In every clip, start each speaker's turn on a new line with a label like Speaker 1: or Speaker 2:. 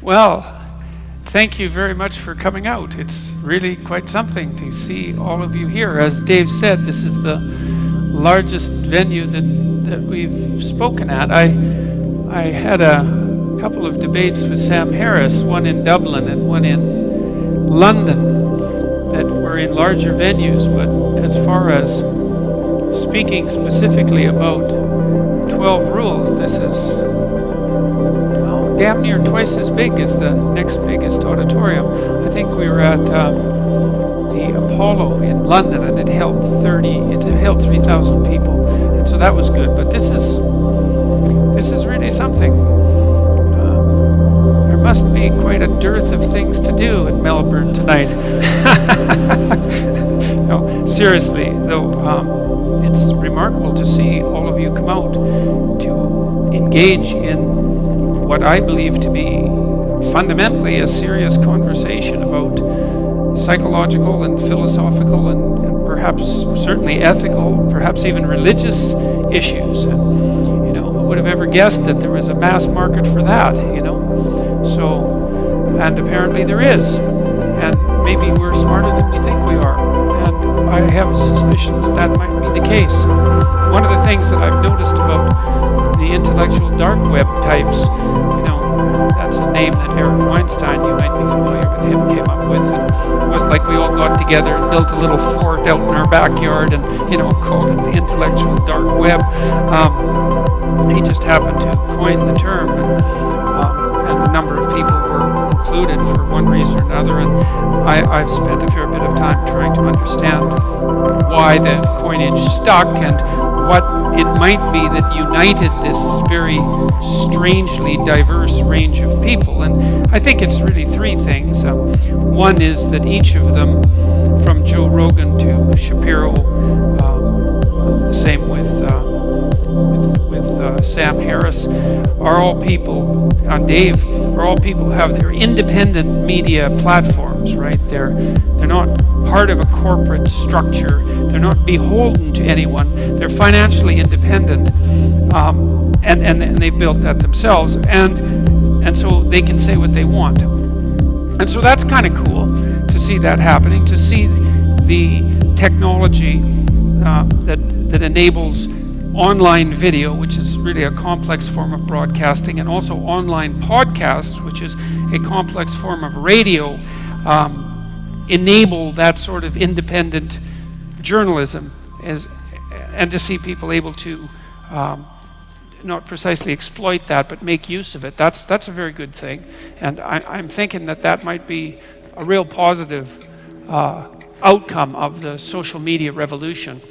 Speaker 1: Well, thank you very much for coming out. It's really quite something to see all of you here. As Dave said, this is the largest venue that we've spoken at. I had a couple of debates with Sapheiros, one in Dublin and one in London, that were in larger venues, but as far as speaking specifically about 12 rules, this is damn near twice as big as the next biggest auditorium. I think we were at the Apollo in London, and it held 3,000 people, and so that was good. But this is really something. There must be quite a dearth of things to do in Melbourne tonight. No, seriously though, it's remarkable to see all of you come out to engage in what I believe to be fundamentally a serious conversation about psychological and philosophical and perhaps certainly ethical, perhaps even religious issues. And, who would have ever guessed that there was a mass market for that, So, and apparently there is. And maybe we're smarter than we think we are. And I have a suspicion that that might be the case. One of the things that I've noticed about the intellectual dark web types, that's a name that Eric Weinstein, you might be familiar with him, came up with. And it wasn't like we all got together and built a little fort out in our backyard and, called it the intellectual dark web. He just happened to coin the term, and a number of people were included for one reason or another. And I've spent a fair bit of time trying to understand why the coinage stuck and what it might be that united this very strangely diverse range of people. And I think it's really three things. One is that each of them, from Joe Rogan to Shapiro, same with Sapheiros, are all people, Dave, are all people who have their independent media platforms, right? They're not part of a corporate structure. They're not beholden to anyone. They're financially independent, and they built that themselves, and so they can say what they want. And so that's kind of cool to see that happening, to see the technology that enables online video, which is really a complex form of broadcasting, and also online podcasts, which is a complex form of radio, enable that sort of independent journalism, and to see people able to not precisely exploit that, but make use of it. That's a very good thing, and I'm thinking that might be a real positive outcome of the social media revolution.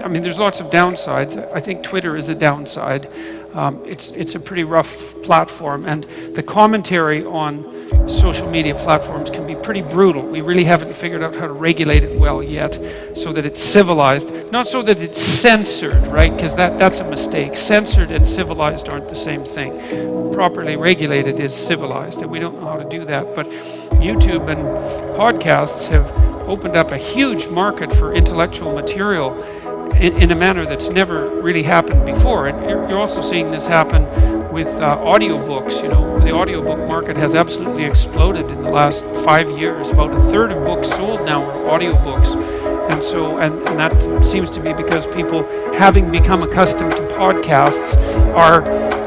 Speaker 1: I mean, there's lots of downsides. I think Twitter is a downside. It's a pretty rough platform, and the commentary on social media platforms can be pretty brutal. We really haven't figured out how to regulate it well yet, so that it's civilized. Not so that it's censored, right? Because that's a mistake. Censored and civilized aren't the same thing. Properly regulated is civilized, and we don't know how to do that. But YouTube and podcasts have opened up a huge market for intellectual material in a manner that's never really happened before. And you're also seeing this happen with audiobooks. The audiobook market has absolutely exploded in the last 5 years. About a third of books sold now are audiobooks. And so, and that seems to be because people, having become accustomed to podcasts, are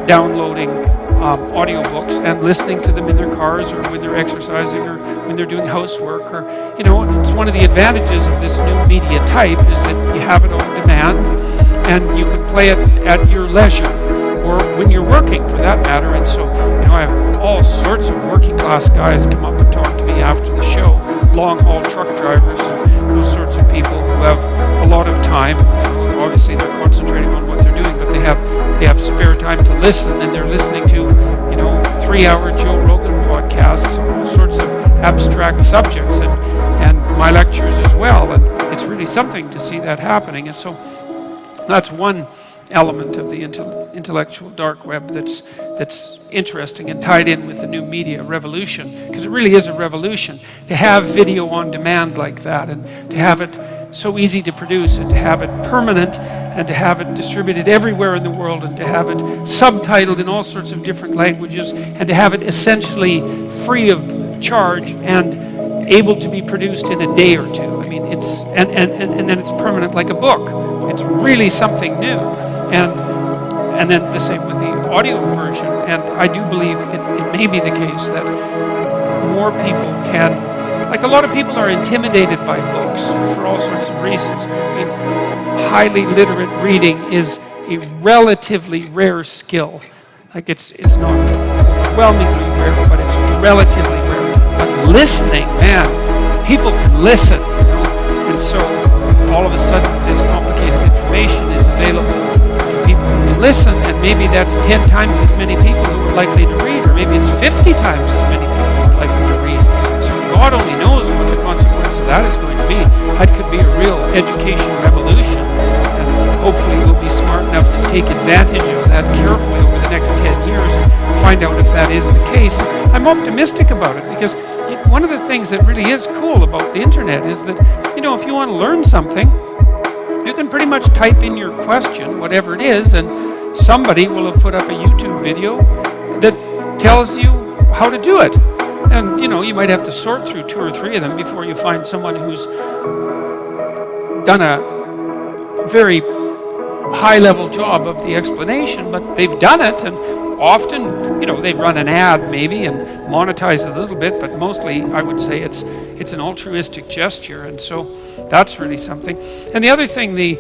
Speaker 1: downloading audiobooks and listening to them in their cars, or when they're exercising, or when they're doing housework, or it's one of the advantages of this new media type is that you have it on demand and you can play it at your leisure, or when you're working for that matter. And so I have all sorts of working class guys come up and talk to me after the show, long haul truck drivers, those sorts of people who have a lot of time. Obviously they're concentrating on what they're doing, but they have spare time to listen, and they're listening to 3-hour Joe Rogan podcasts on all sorts of abstract subjects, and my lectures as well. And it's really something to see that happening. And so that's one element of the intellectual dark web that's interesting and tied in with the new media revolution, because it really is a revolution to have video on demand like that, and to have it so easy to produce, and to have it permanent, and to have it distributed everywhere in the world, and to have it subtitled in all sorts of different languages, and to have it essentially free of charge and able to be produced in a day or two. I mean, it's and then it's permanent like a book. It's really something new. And then the same with the audio version. And I do believe it may be the case that more people can, like a lot of people are intimidated by books for all sorts of reasons. I mean, highly literate reading is a relatively rare skill. Like it's not overwhelmingly rare, but it's relatively rare. But listening, man, people can listen, you know? And so all of a sudden this complicated information is available to people who can listen, and maybe that's 10 times as many people who are likely to read, or maybe it's 50 times as many people who are likely to read. So God only knows what the consequence of that is going to be. That could be a real education revolution, and hopefully we'll be smart enough to take advantage of that carefully over the next 10 years and find out if that is the case. I'm optimistic about it, because one of the things that really is cool about the internet is that, you know, if you want to learn something, you can pretty much type in your question, whatever it is, and somebody will have put up a YouTube video that tells you how to do it. And, you know, you might have to sort through 2 or 3 of them before you find someone who's done a very high-level job of the explanation, but they've done it, and often, you know, they run an ad maybe and monetize it a little bit, but mostly I would say it's an altruistic gesture, and so that's really something. And the other thing the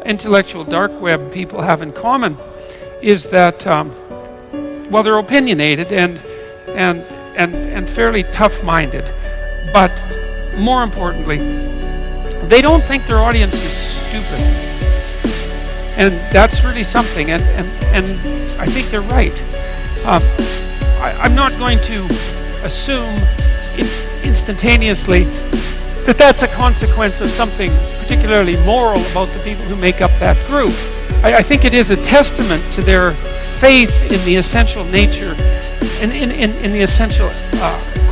Speaker 1: intellectual dark web people have in common is that, well, they're opinionated and fairly tough-minded, but more importantly, they don't think their audience is stupid. And that's really something, and I think they're right. I'm not going to assume instantaneously that that's a consequence of something particularly moral about the people who make up that group. I think it is a testament to their faith in the essential nature, in the essential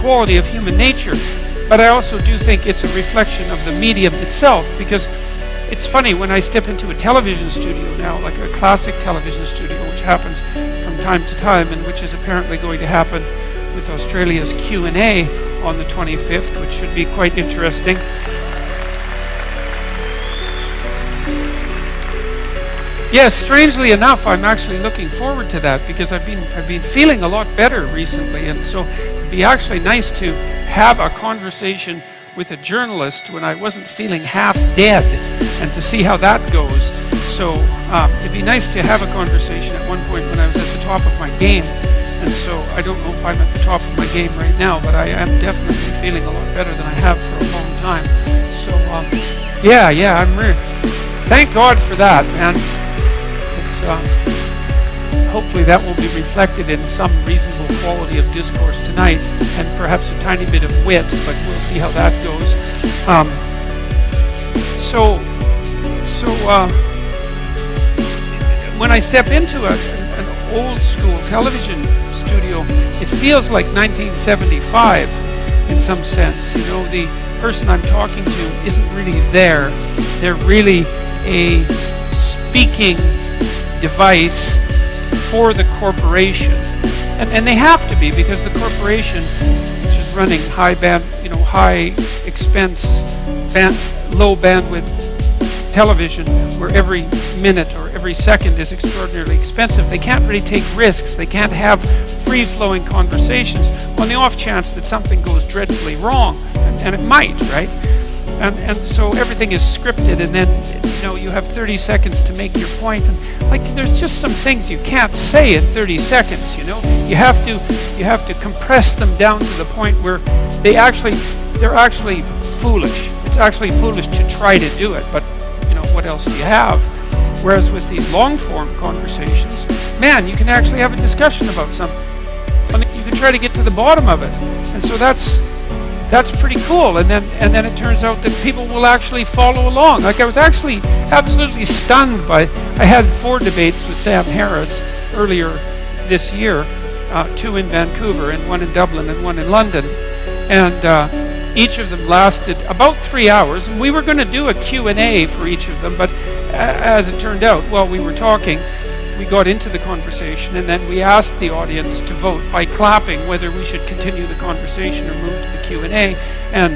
Speaker 1: quality of human nature. But I also do think it's a reflection of the medium itself, because it's funny, when I step into a television studio now, like a classic television studio, which happens from time to time, and which is apparently going to happen with Australia's Q&A on the 25th, which should be quite interesting. Yes, strangely enough, I'm actually looking forward to that, because I've been feeling a lot better recently, and so it'd be actually nice to have a conversation with a journalist when I wasn't feeling half dead, and to see how that goes. So it'd be nice to have a conversation at one point when I was at the top of my game, and so I don't know if I'm at the top of my game right now, but I am definitely feeling a lot better than I have for a long time. So yeah, I'm really, thank God for that, and it's hopefully that will be reflected in some reasonable quality of discourse tonight, and perhaps a tiny bit of wit, but we'll see how that goes. When I step into an old school television studio, it feels like 1975 in some sense. You know, the person I'm talking to isn't really there. They're really a speaking device for the corporation, and they have to be, because the corporation, which is running high expense, low bandwidth television, where every minute or every second is extraordinarily expensive, they can't really take risks. They can't have free-flowing conversations on the off chance that something goes dreadfully wrong, and it might, right? And so everything is scripted, and then, you know, you have 30 seconds to make your point, and like there's just some things you can't say in 30 seconds, you know. You have to compress them down to the point where they're actually foolish. It's actually foolish to try to do it, but you know, what else do you have? Whereas with these long-form conversations, man, you can actually have a discussion about something. You can try to get to the bottom of it, and so that's that's pretty cool. And then it turns out that people will actually follow along. Like I was actually absolutely stunned by, I had 4 debates with Sapheiros earlier this year, 2 in Vancouver and 1 in Dublin and 1 in London. And each of them lasted about 3 hours. And we were going to do a Q&A for each of them, but as it turned out, while we were talking, we got into the conversation, and then we asked the audience to vote by clapping whether we should continue the conversation or move to the Q&A. And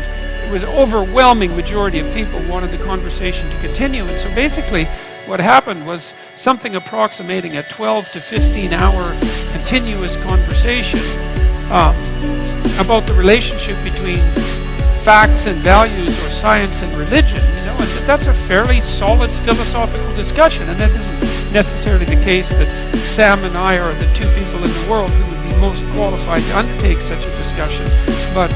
Speaker 1: it was an overwhelming majority of people wanted the conversation to continue. And so basically what happened was something approximating a 12 to 15 hour continuous conversation about the relationship between facts and values, or science and religion, and that's a fairly solid philosophical discussion. And that isn't necessarily the case that Sam and I are the 2 people in the world who would be most qualified to undertake such a discussion, but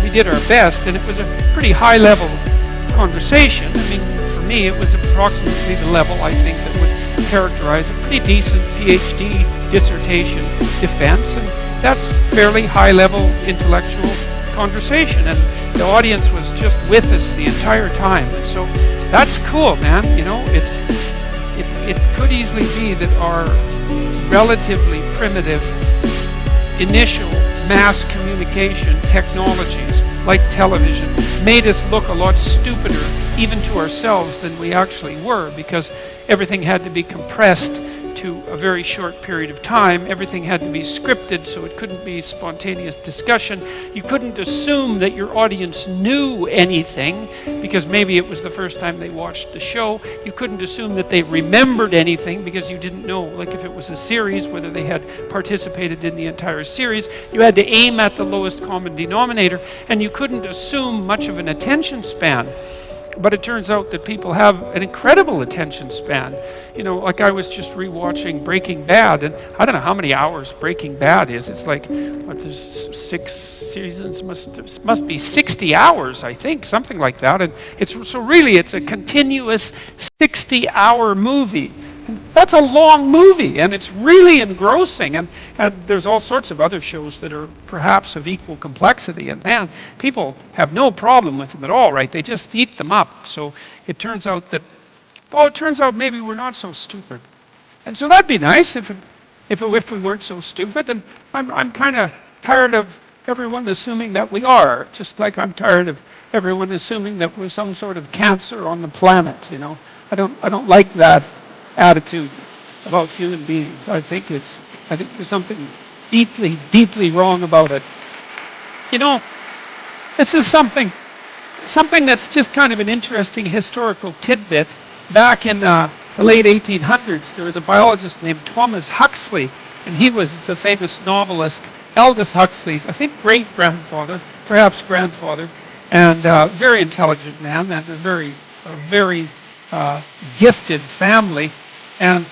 Speaker 1: we did our best, and it was a pretty high-level conversation. I mean, for me, it was approximately the level I think that would characterize a pretty decent PhD dissertation defense, and that's fairly high-level intellectual conversation, and the audience was just with us the entire time. And so that's cool, man. It could easily be that our relatively primitive initial mass communication technologies like television made us look a lot stupider even to ourselves than we actually were, because everything had to be compressed to a very short period of time. Everything had to be scripted, so it couldn't be spontaneous discussion. You couldn't assume that your audience knew anything because maybe it was the first time they watched the show. You couldn't assume that they remembered anything because you didn't know, like if it was a series, whether they had participated in the entire series. You had to aim at the lowest common denominator, and you couldn't assume much of an attention span. But it turns out that people have an incredible attention span. Like I was just rewatching Breaking Bad, and I don't know how many hours Breaking Bad is. It's like, there's 6 seasons, must be 60 hours, I think, something like that. And it's a continuous 60-hour movie. That's a long movie, and it's really engrossing, and there's all sorts of other shows that are perhaps of equal complexity, and man, people have no problem with them at all, right? They just eat them up. So it turns out maybe we're not so stupid. And so that'd be nice if we weren't so stupid, and I'm kind of tired of everyone assuming that we are, just like I'm tired of everyone assuming that we're some sort of cancer on the planet, I don't like that attitude about human beings. I think there's something deeply, deeply wrong about it. This is something that's just kind of an interesting historical tidbit. Back in the late 1800s, there was a biologist named Thomas Huxley, and he was the famous novelist Aldous Huxley's, I think, great-grandfather, perhaps grandfather, and very intelligent man, and a very gifted family. And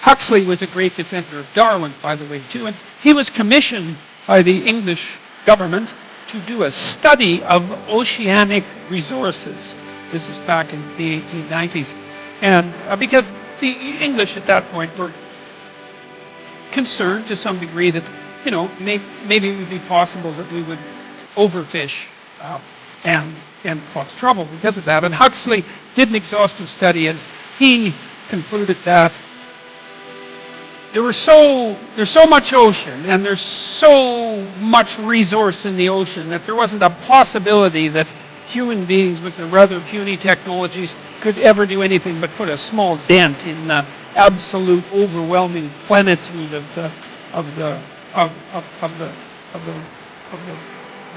Speaker 1: Huxley was a great defender of Darwin, by the way, too. And he was commissioned by the English government to do a study of oceanic resources. This was back in the 1890s. And because the English at that point were concerned to some degree that, maybe it would be possible that we would overfish and cause trouble because of that. And Huxley did an exhaustive study, and he concluded that there's so much ocean and there's so much resource in the ocean that there wasn't a possibility that human beings with their rather puny technologies could ever do anything but put a small dent in the absolute overwhelming plenitude of the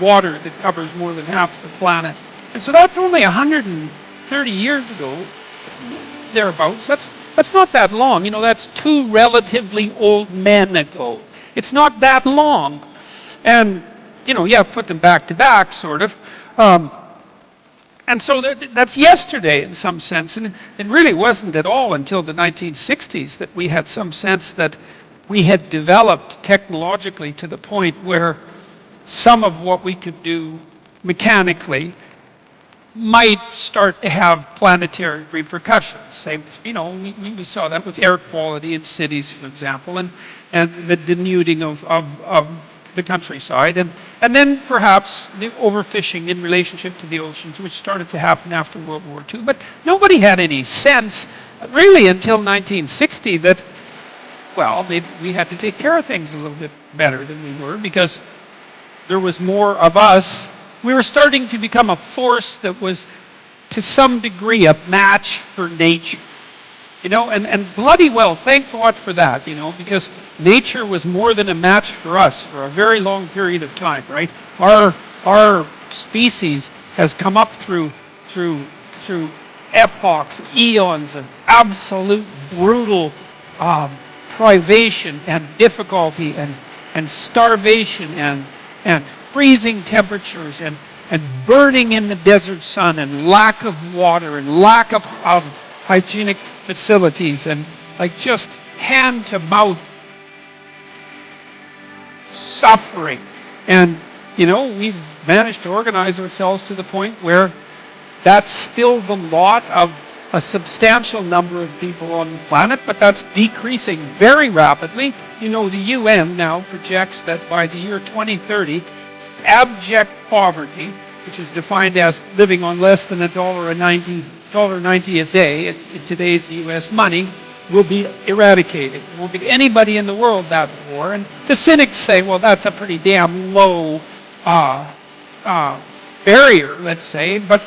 Speaker 1: water that covers more than half the planet. And so that's only 130 years ago, thereabouts. That's not that long. That's 2 relatively old men ago. It's not that long. And, put them back to back, sort of. And so that's yesterday in some sense. And it really wasn't at all until the 1960s that we had some sense that we had developed technologically to the point where some of what we could do mechanically might start to have planetary repercussions. Same, we saw that with air quality in cities, for example, and the denuding of the countryside, and then perhaps the overfishing in relationship to the oceans, which started to happen after World War II. But nobody had any sense, really, until 1960 that, well, maybe we had to take care of things a little bit better than we were because there was more of us. We were starting to become a force that was, to some degree, a match for nature. And bloody well, thank God for that, because nature was more than a match for us for a very long period of time, right? Our species has come up through epochs, eons of absolute brutal privation and difficulty and starvation and freezing temperatures and burning in the desert sun and lack of water and lack of hygienic facilities and like just hand to mouth suffering. And we've managed to organize ourselves to the point where that's still the lot of a substantial number of people on the planet, but that's decreasing very rapidly. The UN now projects that by the year 2030, abject poverty, which is defined as living on less than $1.90 a day in today's US money, will be eradicated. There won't be anybody in the world that poor. And the cynics say, well, that's a pretty damn low barrier, let's say. But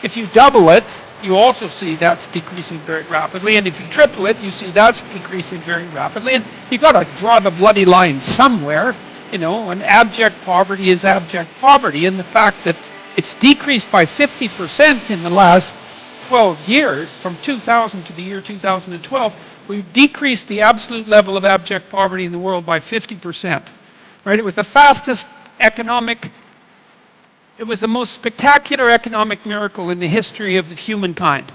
Speaker 1: if you double it, you also see that's decreasing very rapidly. And if you triple it, you see that's decreasing very rapidly. And you've got to draw the bloody line somewhere. And abject poverty is abject poverty. And the fact that it's decreased by 50% in the last 12 years, from 2000 to the year 2012, we've decreased the absolute level of abject poverty in the world by 50%. Right? It was the fastest economic, it was the most spectacular economic miracle in the history of humankind.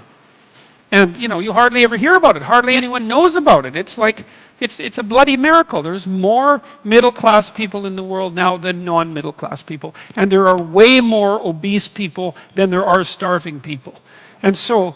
Speaker 1: And you hardly ever hear about it. Hardly anyone knows about it. It's like, it's a bloody miracle. There's more middle-class people in the world now than non-middle-class people. And there are way more obese people than there are starving people. And so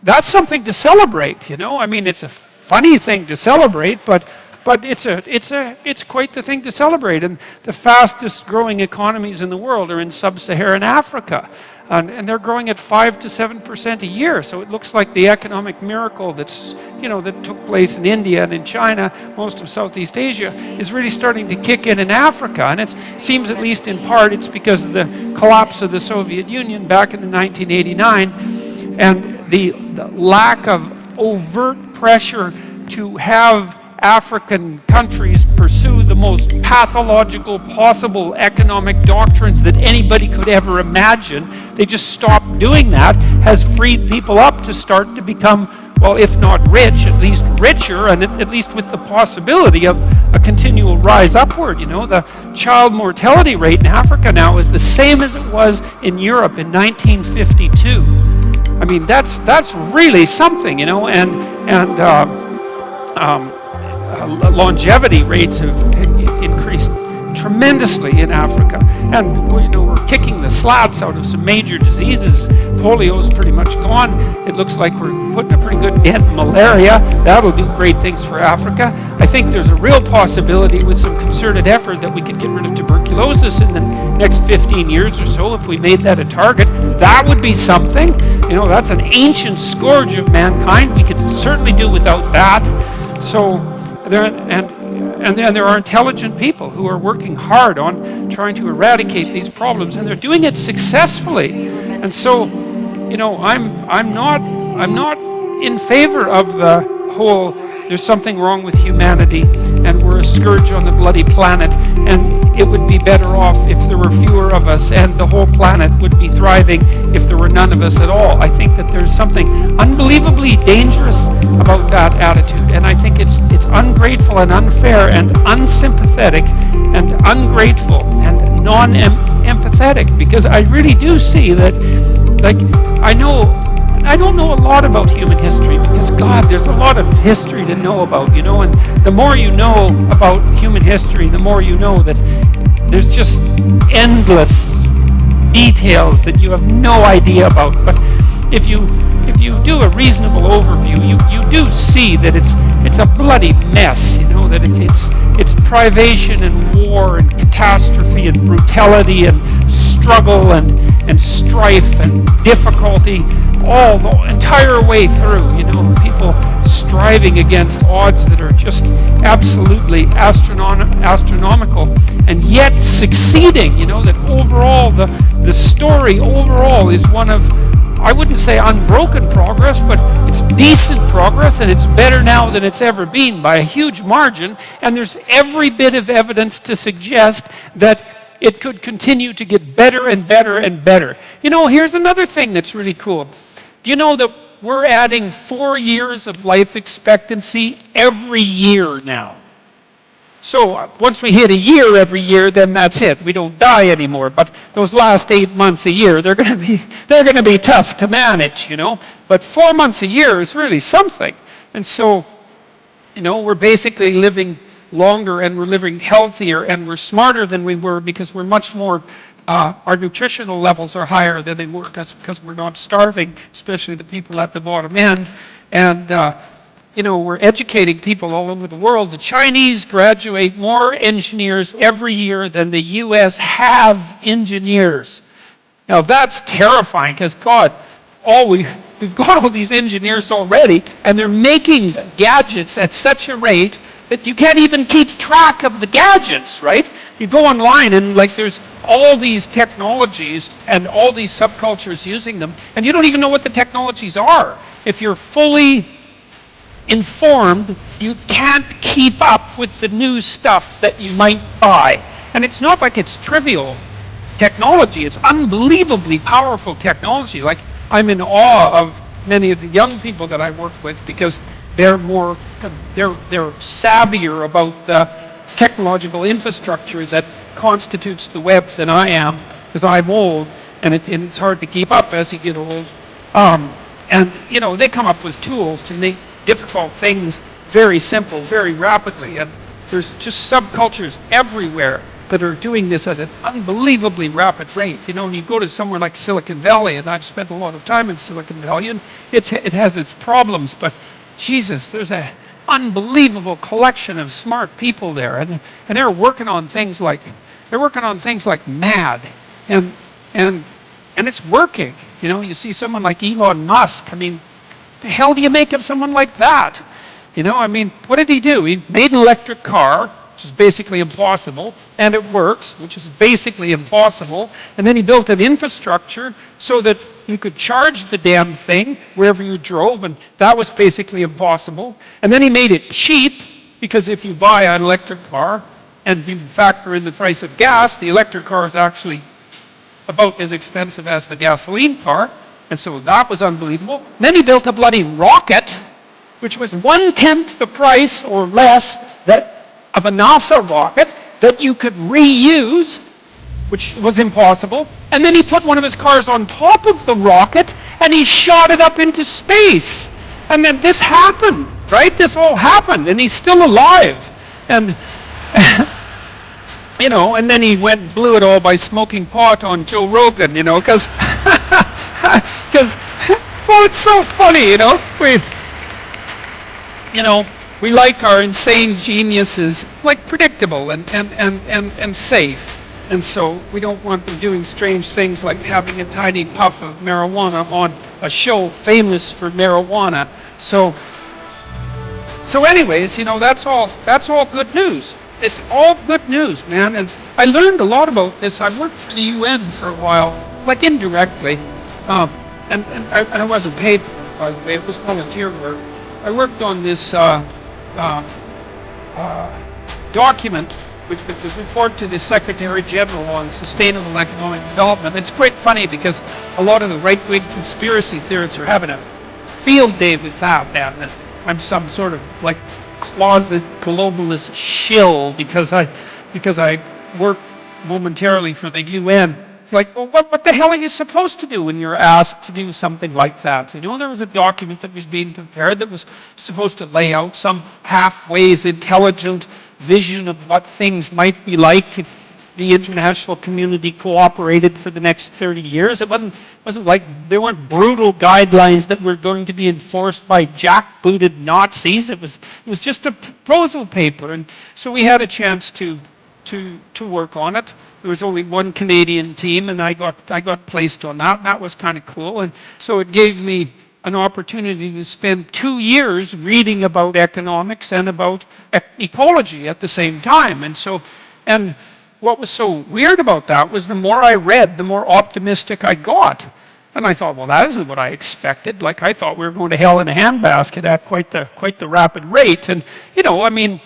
Speaker 1: that's something to celebrate, I mean, it's a funny thing to celebrate, but it's quite the thing to celebrate. And the fastest growing economies in the world are in sub-Saharan Africa. And they're growing at 5 to 7% a year. So it looks like the economic miracle that's, that took place in India and in China, most of Southeast Asia, is really starting to kick in Africa. And it seems, at least in part, it's because of the collapse of the Soviet Union back in 1989 and the lack of overt pressure to have African countries pursue the most pathological possible economic doctrines that anybody could ever imagine. They just stopped doing that, has freed people up to start to become, well, if not rich, at least richer, and at least with the possibility of a continual rise upward. The child mortality rate in Africa now is the same as it was in Europe in 1952. I mean, that's really something, longevity rates have increased tremendously in Africa. And we're kicking the slats out of some major diseases. Polio's pretty much gone. It looks like we're putting a pretty good dent in malaria. That'll do great things for Africa. I think there's a real possibility with some concerted effort that we could get rid of tuberculosis in the next 15 years or so if we made that a target. That would be something. That's an ancient scourge of mankind. We could certainly do without that. So there are intelligent people who are working hard on trying to eradicate these problems, and they're doing it successfully. And so, I'm not in favor of the whole there's something wrong with humanity and we're a scourge on the bloody planet and it would be better off if there were fewer of us and the whole planet would be thriving if there were none of us at all. I think that there's something unbelievably dangerous about that attitude, and I think it's ungrateful and unfair and unsympathetic and ungrateful and non-empathetic, because I really do see that, I don't know a lot about human history because, God, there's a lot of history to know about, and the more you know about human history, the more you know that there's just endless details that you have no idea about. But if you do a reasonable overview, you do see that it's a bloody mess, that it's privation and war and catastrophe and brutality and struggle and strife and difficulty all the entire way through, you know, people striving against odds that are just absolutely astronomical, and yet succeeding, you know, that overall, the story overall is one of, I wouldn't say unbroken progress, but it's decent progress, and it's better now than it's ever been by a huge margin, and there's every bit of evidence to suggest that it could continue to get better and better and better. You know, here's another thing that's really cool. Do you know that we're adding 4 years of life expectancy every year now? So once we hit a year every year, then that's it. We don't die anymore. But those last 8 months a year, they're going to be tough to manage, you know. But 4 months a year is really something. And so, you know, we're basically living longer, and we're living healthier, and we're smarter than we were because we're much more. Our nutritional levels are higher than they were because we're not starving, especially the people at the bottom end. And you know, we're educating people all over the world. The Chinese graduate more engineers every year than the US have engineers. Now that's terrifying because God, we've got all these engineers already, and they're making gadgets at such a rate that you can't even keep track of the gadgets, right? You go online and like there's all these technologies and all these subcultures using them, and you don't even know what the technologies are. If you're fully informed, you can't keep up with the new stuff that you might buy. And it's not like it's trivial technology, it's unbelievably powerful technology. Like, I'm in awe of many of the young people that I work with because they're savvier about the technological infrastructure that constitutes the web than I am, because I'm old, and it's hard to keep up as you get old. And you know, they come up with tools to make difficult things very simple, very rapidly, and there's just subcultures everywhere that are doing this at an unbelievably rapid rate. You know, when you go to somewhere like Silicon Valley, and I've spent a lot of time in Silicon Valley, and it has its problems, but Jesus, there's an unbelievable collection of smart people there, and they're working on things like mad, and it's working. You know, you see someone like Elon Musk. I mean, the hell do you make of someone like that? You know, I mean, what did he do? He made an electric car, which is basically impossible, and it works, which is basically impossible, and then he built an infrastructure so that you could charge the damn thing wherever you drove, and that was basically impossible. And then he made it cheap, because if you buy an electric car and you factor in the price of gas, the electric car is actually about as expensive as the gasoline car. And so that was unbelievable. And then he built a bloody rocket, which was 1/10 the price or less of a NASA rocket that you could reuse, which was impossible. And then he put one of his cars on top of the rocket, and he shot it up into space. And then this happened, right? This all happened, and he's still alive. And, you know, and then he went and blew it all by smoking pot on Joe Rogan, you know, because, well, it's so funny, you know. We like our insane geniuses, like predictable and safe. And so we don't want them doing strange things like having a tiny puff of marijuana on a show famous for marijuana. So anyways, you know, that's all good news. It's all good news, man. And I learned a lot about this. I worked for the UN for a while, like indirectly. And I wasn't paid for it, by the way. It was volunteer work. I worked on this document, which was a report to the Secretary General on Sustainable Economic Development. It's quite funny because a lot of the right-wing conspiracy theorists are having a field day with that, man. I'm some sort of like closet globalist shill because I work momentarily for the UN. It's like, well, what the hell are you supposed to do when you're asked to do something like that? You know, there was a document that was being prepared that was supposed to lay out some halfways intelligent vision of what things might be like if the international community cooperated for the next 30 years. It wasn't like there weren't brutal guidelines that were going to be enforced by jackbooted Nazis. It was just a proposal paper, and so we had a chance to to work on it. There was only one Canadian team, and I got placed on that. That was kind of cool, and so it gave me an opportunity to spend 2 years reading about economics and about ecology at the same time. And what was so weird about that was the more I read, the more optimistic I got. And I thought, well, that isn't what I expected. Like, I thought we were going to hell in a handbasket at quite the rapid rate. And, you know, I mean,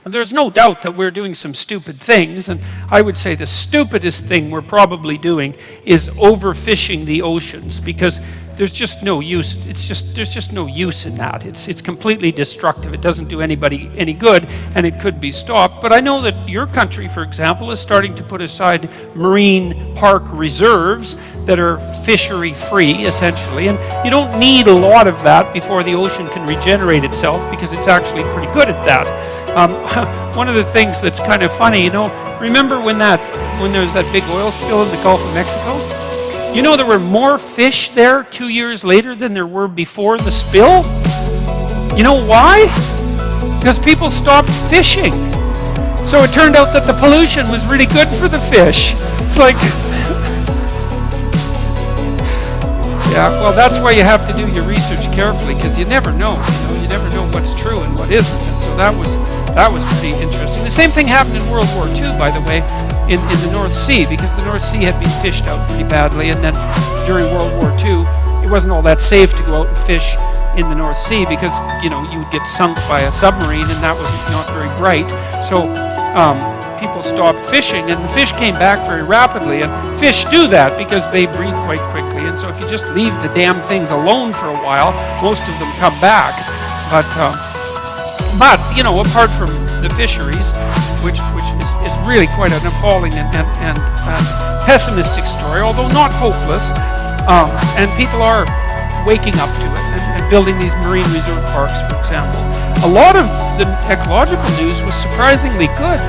Speaker 1: there's no doubt that we're doing some stupid things, and I would say the stupidest thing we're probably doing is overfishing the oceans, because there's just no use. There's just no use in that. It's completely destructive. It doesn't do anybody any good, and it could be stopped. But I know that your country, for example, is starting to put aside marine park reserves that are fishery-free, essentially, and you don't need a lot of that before the ocean can regenerate itself, because it's actually pretty good at that. One of the things that's kind of funny, you know, remember when there was that big oil spill in the Gulf of Mexico? You know, there were more fish there 2 years later than there were before the spill? You know why? Because people stopped fishing. So it turned out that the pollution was really good for the fish. It's like, yeah, well, that's why you have to do your research carefully, because you never know. You never know what's true and what isn't. And so that was pretty interesting. The same thing happened in World War II, by the way, in the North Sea, because the North Sea had been fished out pretty badly, and then during World War II, it wasn't all that safe to go out and fish in the North Sea, because, you know, you would get sunk by a submarine, and that was not very bright. So people stopped fishing, and the fish came back very rapidly, and fish do that because they breed quite quickly, and so if you just leave the damn things alone for a while, most of them come back. But you know, apart from the fisheries, which is really quite an appalling and pessimistic story, although not hopeless, and people are waking up to it and building these marine reserve parks, for example. A lot of the ecological news was surprisingly good,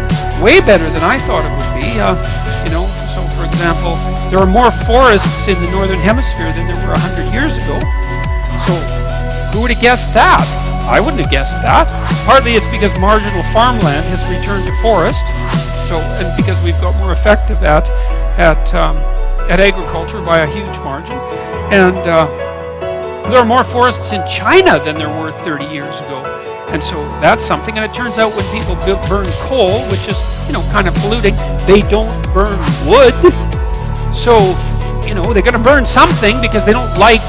Speaker 1: way better than I thought it would be. You know, so for example, there are more forests in the northern hemisphere than there were 100 years ago. So who would have guessed that? I wouldn't have guessed that. Partly it's because marginal farmland has returned to forest, and because we've got more effective at agriculture by a huge margin, and there are more forests in China than there were 30 years ago, and so that's something. And it turns out when people burn coal, which is, you know, kind of polluting, they don't burn wood. So, you know, they're going to burn something because they don't like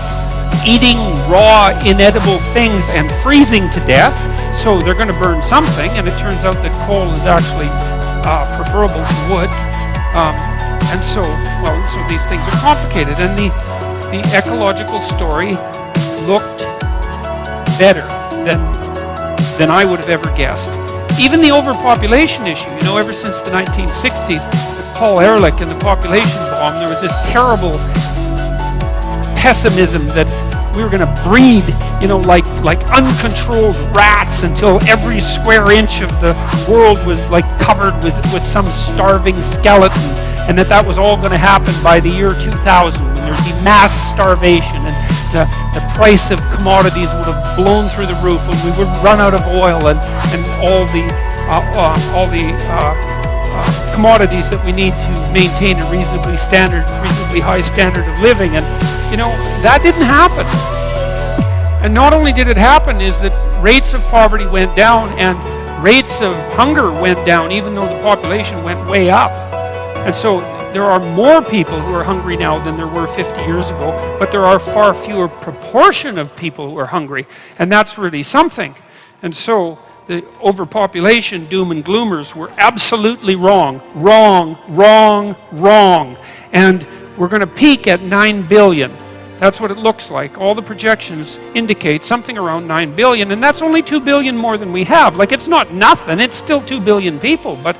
Speaker 1: eating raw, inedible things and freezing to death, so they're going to burn something, and it turns out that coal is actually preferable to wood, and so these things are complicated, and the ecological story looked better than I would have ever guessed. Even the overpopulation issue, you know, ever since the 1960s, with Paul Ehrlich and the population bomb, there was this terrible pessimism that we were going to breed, you know, like uncontrolled rats until every square inch of the world was like covered with some starving skeleton, and that was all going to happen by the year 2000, when there'd be mass starvation, and the price of commodities would have blown through the roof, and we would run out of oil, and all the commodities that we need to maintain a reasonably high standard of living. And you know, that didn't happen. And not only did it happen, is that rates of poverty went down and rates of hunger went down, even though the population went way up. And so there are more people who are hungry now than there were 50 years ago, but there are far fewer proportion of people who are hungry, and that's really something. And so the overpopulation doom and gloomers were absolutely wrong. And we're going to peak at 9 billion. That's what it looks like. All the projections indicate something around 9 billion, and that's only 2 billion more than we have. Like, it's not nothing, it's still 2 billion people, but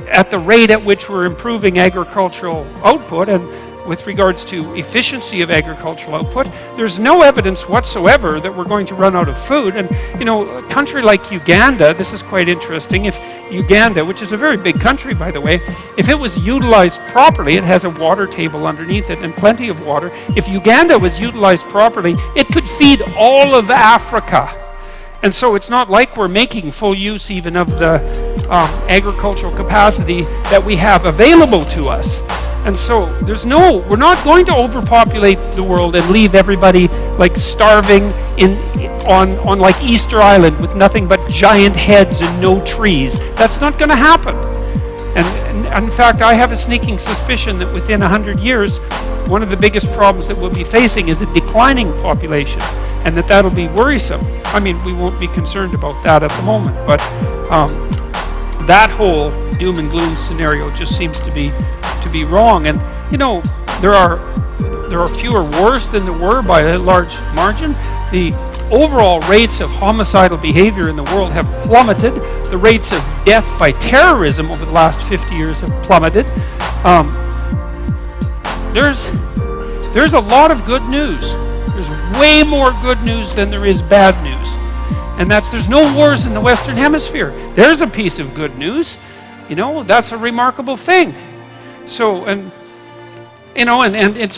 Speaker 1: at the rate at which we're improving agricultural output, and with regards to efficiency of agricultural output, there's no evidence whatsoever that we're going to run out of food. And you know, a country like Uganda, this is quite interesting. If Uganda, which is a very big country, by the way, if it was utilized properly, it has a water table underneath it and plenty of water. If Uganda was utilized properly, it could feed all of Africa. And so it's not like we're making full use even of the agricultural capacity that we have available to us. And so we're not going to overpopulate the world and leave everybody like starving on like Easter Island with nothing but giant heads and no trees. That's not going to happen. And in fact, I have a sneaking suspicion that within 100 years, one of the biggest problems that we'll be facing is a declining population, and that'll be worrisome. I mean, we won't be concerned about that at the moment, but that whole doom and gloom scenario just seems to be wrong. And there are fewer wars than there were by a large margin. The overall rates of homicidal behavior in the world have plummeted. The rates of death by terrorism over the last 50 years have plummeted. There's a lot of good news. There's way more good news than there is bad news. And there's no wars in the Western Hemisphere. There's a piece of good news. That's a remarkable thing. So, and it's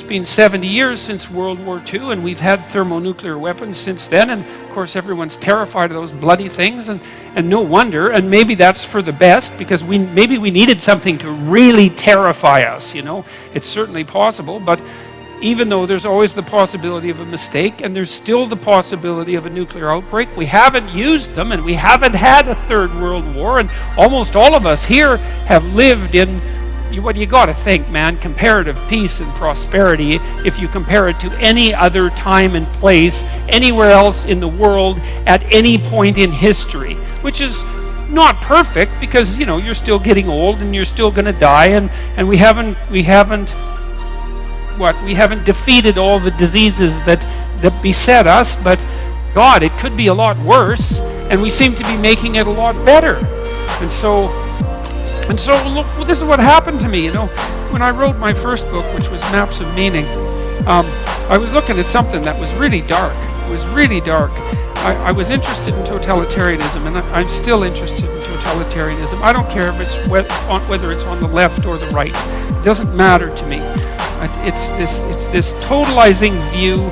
Speaker 1: been 70 years since World War II, and we've had thermonuclear weapons since then, and of course everyone's terrified of those bloody things, and no wonder, and maybe that's for the best, because maybe we needed something to really terrify us, It's certainly possible, but even though there's always the possibility of a mistake, and there's still the possibility of a nuclear outbreak, we haven't used them, and we haven't had a third world war, and almost all of us here have lived in what you got to think, man, comparative peace and prosperity if you compare it to any other time and place anywhere else in the world at any point in history, which is not perfect because you're still getting old and you're still going to die, and we haven't defeated all the diseases that beset us, but God, it could be a lot worse, and we seem to be making it a lot better. And so look, this is what happened to me, when I wrote my first book, which was Maps of Meaning. I was looking at something that was really dark. It was really dark. I was interested in totalitarianism, and I'm still interested in totalitarianism. I don't care if it's whether it's on the left or the right. It doesn't matter to me. It's this totalizing view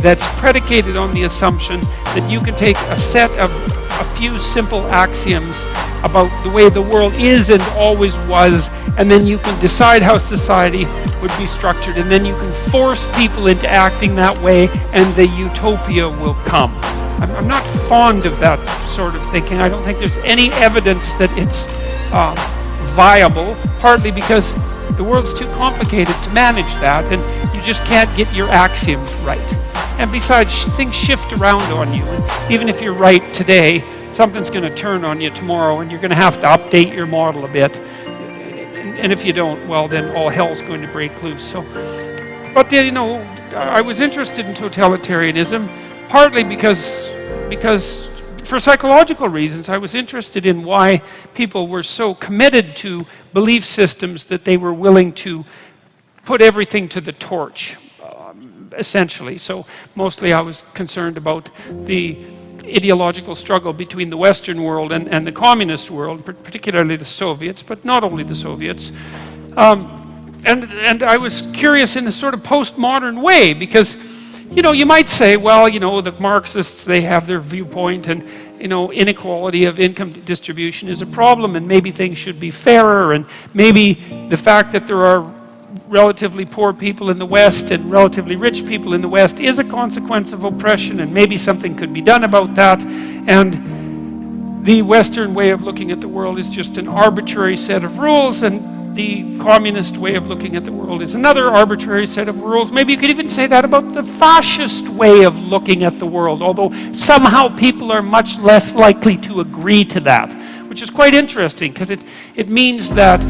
Speaker 1: that's predicated on the assumption that you can take a set of a few simple axioms about the way the world is and always was, and then you can decide how society would be structured, and then you can force people into acting that way, and the utopia will come. I'm not fond of that sort of thinking. I don't think there's any evidence that it's viable, partly because the world's too complicated to manage that, and you just can't get your axioms right. And besides, things shift around on you, and even if you're right today, something's going to turn on you tomorrow, and you're going to have to update your model a bit. And if you don't, well, then all hell's going to break loose. So, but then, I was interested in totalitarianism, partly because for psychological reasons, I was interested in why people were so committed to belief systems that they were willing to put everything to the torch, essentially. So mostly I was concerned about the ideological struggle between the Western world and the communist world, particularly the Soviets, but not only the Soviets. And I was curious in a sort of postmodern way, because you might say, well, the Marxists, they have their viewpoint, and inequality of income distribution is a problem, and maybe things should be fairer, and maybe the fact that there are relatively poor people in the West and relatively rich people in the West is a consequence of oppression, and maybe something could be done about that. And the Western way of looking at the world is just an arbitrary set of rules, and the communist way of looking at the world is another arbitrary set of rules. Maybe you could even say that about the fascist way of looking at the world, although somehow people are much less likely to agree to that, which is quite interesting, because it means that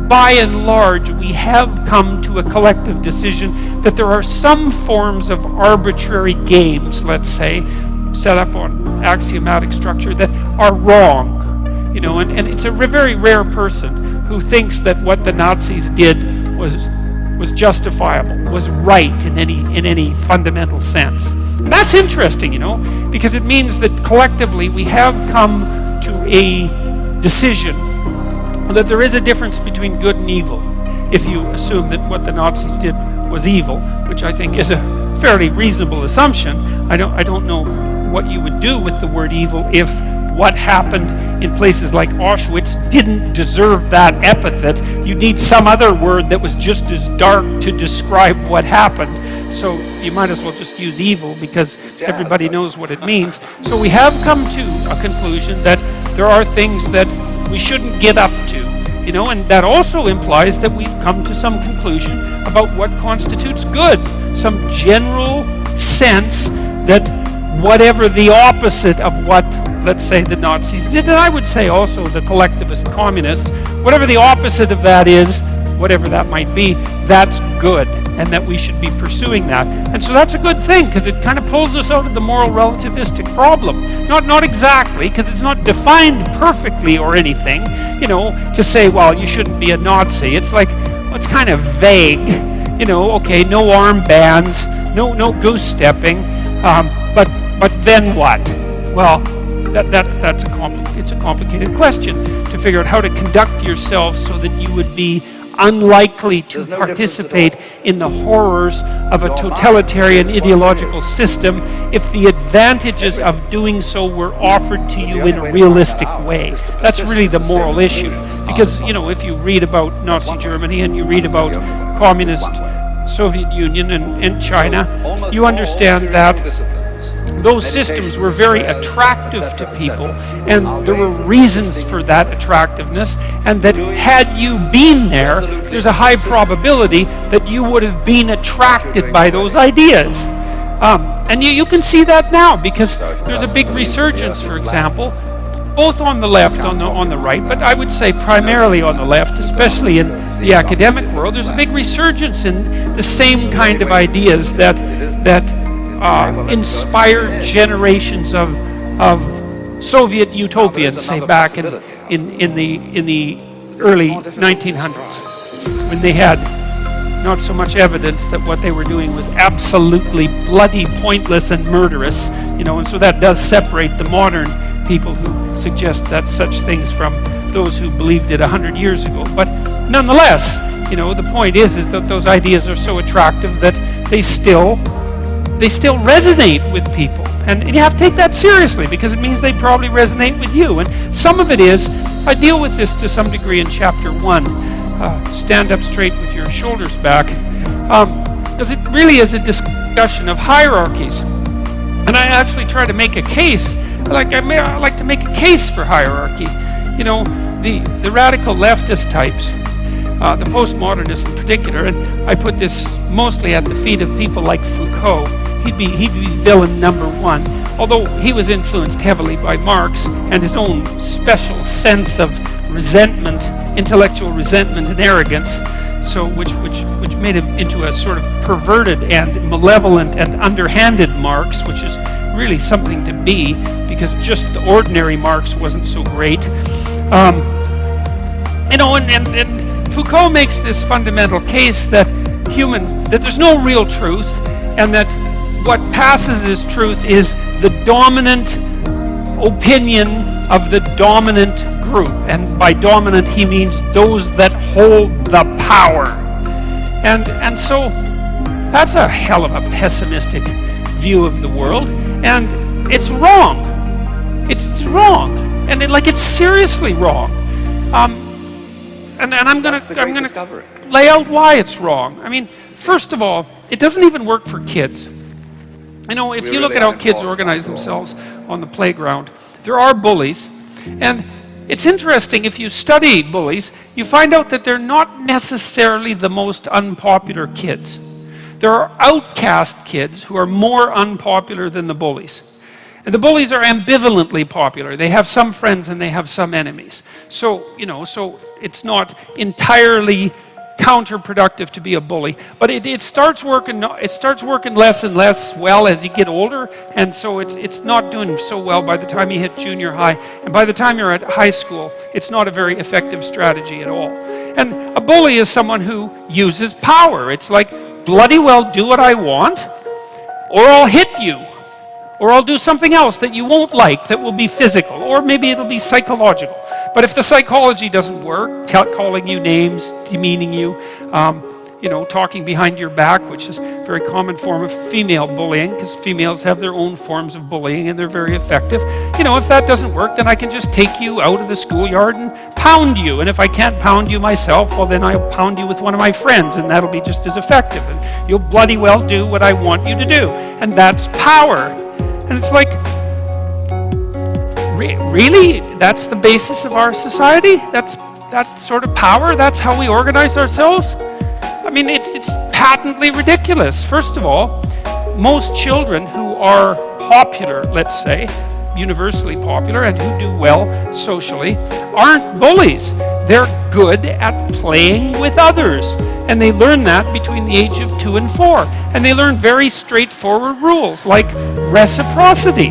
Speaker 1: by and large, we have come to a collective decision that there are some forms of arbitrary games, let's say, set up on axiomatic structure that are wrong. And it's a very rare person who thinks that what the Nazis did was justifiable, was right in any fundamental sense. And that's interesting, because it means that collectively we have come to a decision that there is a difference between good and evil, if you assume that what the Nazis did was evil, which I think is a fairly reasonable assumption. I don't know what you would do with the word evil if what happened in places like Auschwitz didn't deserve that epithet. You need some other word that was just as dark to describe what happened. So you might as well just use evil because everybody knows what it means. So we have come to a conclusion that there are things that we shouldn't get up to, you know, and that also implies that we've come to some conclusion about what constitutes good, some general sense that whatever the opposite of what, let's say, the Nazis did, and I would say also the collectivist communists, whatever the opposite of that is, whatever that might be, that's good, and that we should be pursuing that. And so that's a good thing, because it kind of pulls us out of the moral relativistic problem. Not exactly, because it's not defined perfectly or anything, you know, to say, well, you shouldn't be a Nazi. It's like, well, it's kind of vague, you know, okay, no armbands, no goose stepping, but then what? Well, it's a complicated question to figure out how to conduct yourself so that you would be unlikely to participate in the horrors of a totalitarian ideological system if the advantages of doing so were offered to you in a realistic way. That's really the moral issue. Because, you know, if you read about Nazi Germany and you read about communist Soviet Union and China, you understand that those systems were very attractive to people, and there were reasons for that attractiveness, and that had you been there, there's a high probability that you would have been attracted by those ideas. And you can see that now, because there's a big resurgence, for example, both on the left, on the right, but I would say primarily on the left, especially in the academic world. There's a big resurgence in the same kind of ideas that inspired generations of Soviet utopians, say back in the early 1900s, when they had not so much evidence that what they were doing was absolutely bloody, pointless, and murderous, you know, and so that does separate the modern people who suggest that such things from those who believed it 100 years ago. But nonetheless, you know, the point is that those ideas are so attractive that they still resonate with people. And you have to take that seriously, because it means they probably resonate with you. And some of it is, I deal with this to some degree in chapter 1, stand up straight with your shoulders back, because it really is a discussion of hierarchies. And I actually try to make a case, I like to make a case for hierarchy. You know, the radical leftist types, the postmodernists in particular, and I put this mostly at the feet of people like Foucault. He'd be villain number one, although he was influenced heavily by Marx and his own special sense of resentment, intellectual resentment and arrogance, so which made him into a sort of perverted and malevolent and underhanded Marx, which is really something to be, because just the ordinary Marx wasn't so great. You know, and Foucault makes this fundamental case that there's no real truth, and that what passes as truth is the dominant opinion of the dominant group. And by dominant, he means those that hold the power. And so that's a hell of a pessimistic view of the world, and it's wrong. It's wrong, and it's seriously wrong. And I'm gonna lay out why it's wrong. I mean, first of all, it doesn't even work for kids. You know, if you look at how kids organize themselves on the playground, there are bullies, and it's interesting, if you study bullies, you find out that they're not necessarily the most unpopular kids. There are outcast kids who are more unpopular than the bullies. And the bullies are ambivalently popular. They have some friends and they have some enemies. So, you know, so it's not entirely counterproductive to be a bully, but it starts working less and less well as you get older, and so it's not doing so well by the time you hit junior high, and by the time you're at high school, it's not a very effective strategy at all. And a bully is someone who uses power. It's like, bloody well, do what I want, or I'll hit you, or I'll do something else that you won't like that will be physical, or maybe it'll be psychological. But if the psychology doesn't work, calling you names, demeaning you, talking behind your back, which is a very common form of female bullying, because females have their own forms of bullying and they're very effective. If that doesn't work, then I can just take you out of the schoolyard and pound you. And if I can't pound you myself, well, then I'll pound you with one of my friends, and that'll be just as effective. And you'll bloody well do what I want you to do. And that's power. And it's like, really? That's the basis of our society? That's that sort of power? That's how we organize ourselves? I mean, it's patently ridiculous. First of all, most children who are popular, let's say, universally popular, and who do well socially, aren't bullies. They're good at playing with others. And they learn that between the age of 2 and 4. And they learn very straightforward rules, like reciprocity.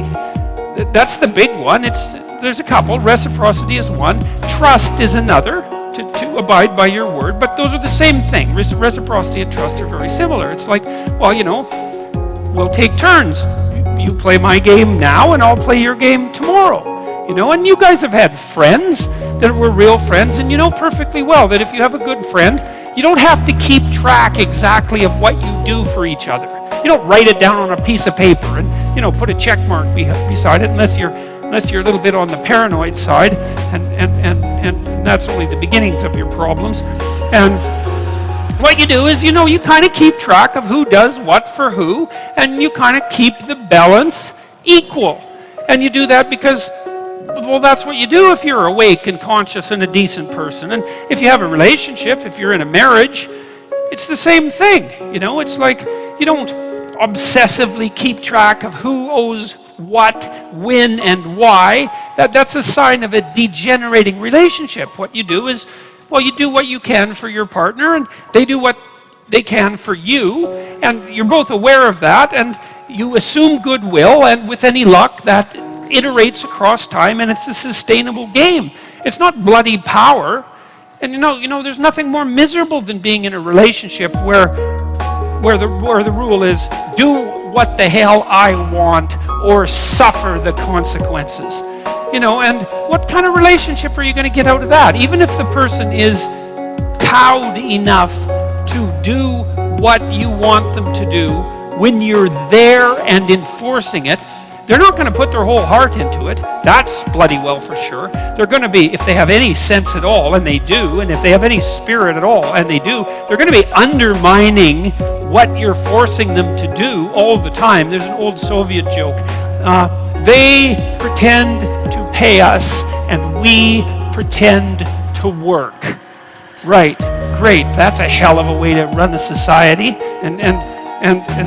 Speaker 1: That's the big one. There's a couple. Reciprocity is one. Trust is another. To abide by your word, but those are the same thing. Reciprocity and trust are very similar. It's like, well, we'll take turns. You play my game now, and I'll play your game tomorrow. And you guys have had friends that were real friends, and you know perfectly well that if you have a good friend, you don't have to keep track exactly of what you do for each other. You don't write it down on a piece of paper and put a check mark beside it, unless you're a little bit on the paranoid side, and that's only the beginnings of your problems. And what you do is, you kind of keep track of who does what for who, and you kind of keep the balance equal. And you do that because, well, that's what you do if you're awake and conscious and a decent person. And if you have a relationship, if you're in a marriage, it's the same thing. It's like you don't obsessively keep track of who owes what, when, and why. That's a sign of a degenerating relationship. What you do is, well, you do what you can for your partner, and they do what they can for you, and you're both aware of that, and you assume goodwill, and with any luck, that iterates across time, and it's a sustainable game. It's not bloody power. And there's nothing more miserable than being in a relationship where the rule is, do what the hell I want or suffer the consequences. And what kind of relationship are you going to get out of that? Even if the person is cowed enough to do what you want them to do, when you're there and enforcing it, they're not going to put their whole heart into it. That's bloody well for sure. They're going to be, if they have any sense at all, and they do, and if they have any spirit at all, and they do, they're going to be undermining what you're forcing them to do all the time. There's an old Soviet joke. They pretend to pay us, and we pretend to work. Right, great. That's a hell of a way to run a society, and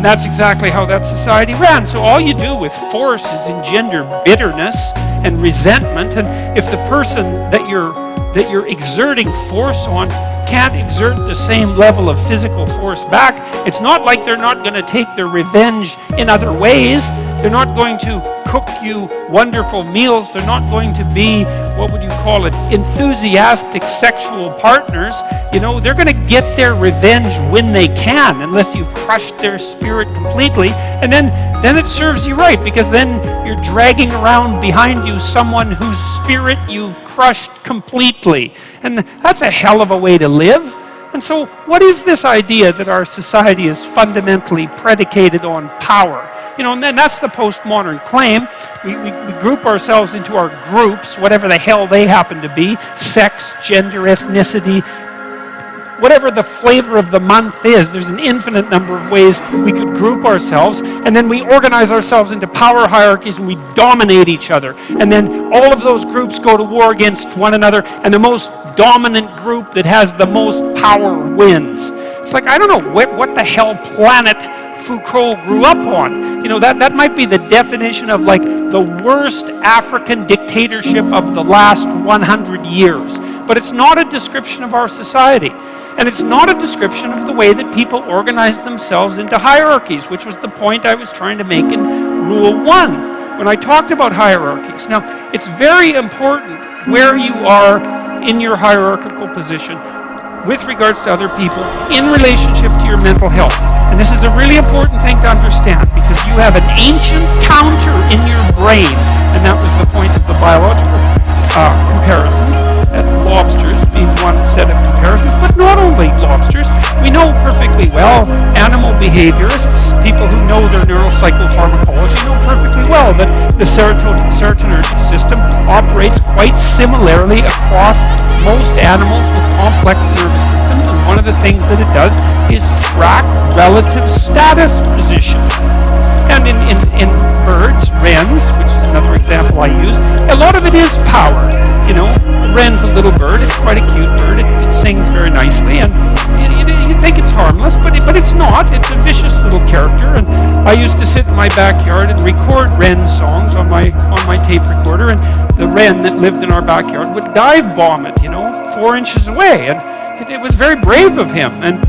Speaker 1: that's exactly how that society ran. So all you do with force is engender bitterness and resentment. And if the person that you're exerting force on can't exert the same level of physical force back, it's not like they're not going to take their revenge in other ways. They're not going to cook you wonderful meals. They're not going to be, what would you call it, enthusiastic sexual partners. They're going to get their revenge when they can, unless you've crushed their spirit completely. And then it serves you right, because then you're dragging around behind you someone whose spirit you've crushed completely. And that's a hell of a way to live. And so what is this idea that our society is fundamentally predicated on power? And then that's the postmodern claim. We group ourselves into our groups, whatever the hell they happen to be, sex, gender, ethnicity, whatever the flavor of the month is. There's an infinite number of ways we could group ourselves, and then we organize ourselves into power hierarchies, and we dominate each other. And then all of those groups go to war against one another, and the most dominant group that has the most power wins. It's like, I don't know what the hell planet Foucault grew up on. That might be the definition of like the worst African dictatorship of the last 100 years. But it's not a description of our society. And it's not a description of the way that people organize themselves into hierarchies, which was the point I was trying to make in Rule 1 when I talked about hierarchies. Now, it's very important where you are in your hierarchical position with regards to other people in relationship to your mental health. And this is a really important thing to understand, because you have an ancient counter in your brain, and that was the point of the biological comparisons, lobsters being one set of comparisons, but not only lobsters. we know perfectly well, animal behaviorists, people who know their neuropsychopharmacology, know perfectly well that the serotonergic system operates quite similarly across most animals with complex nervous systems, and one of the things that it does is track relative status position. And in birds, wrens, which is another example I use, a lot of it is power. You know, a wren's a little bird, it's quite a cute bird, it sings very nicely, and you think it's harmless, but it's not. It's a vicious little character, and I used to sit in my backyard and record wren songs on my tape recorder, and the wren that lived in our backyard would dive bomb it, 4 inches away, and it was very brave of him. And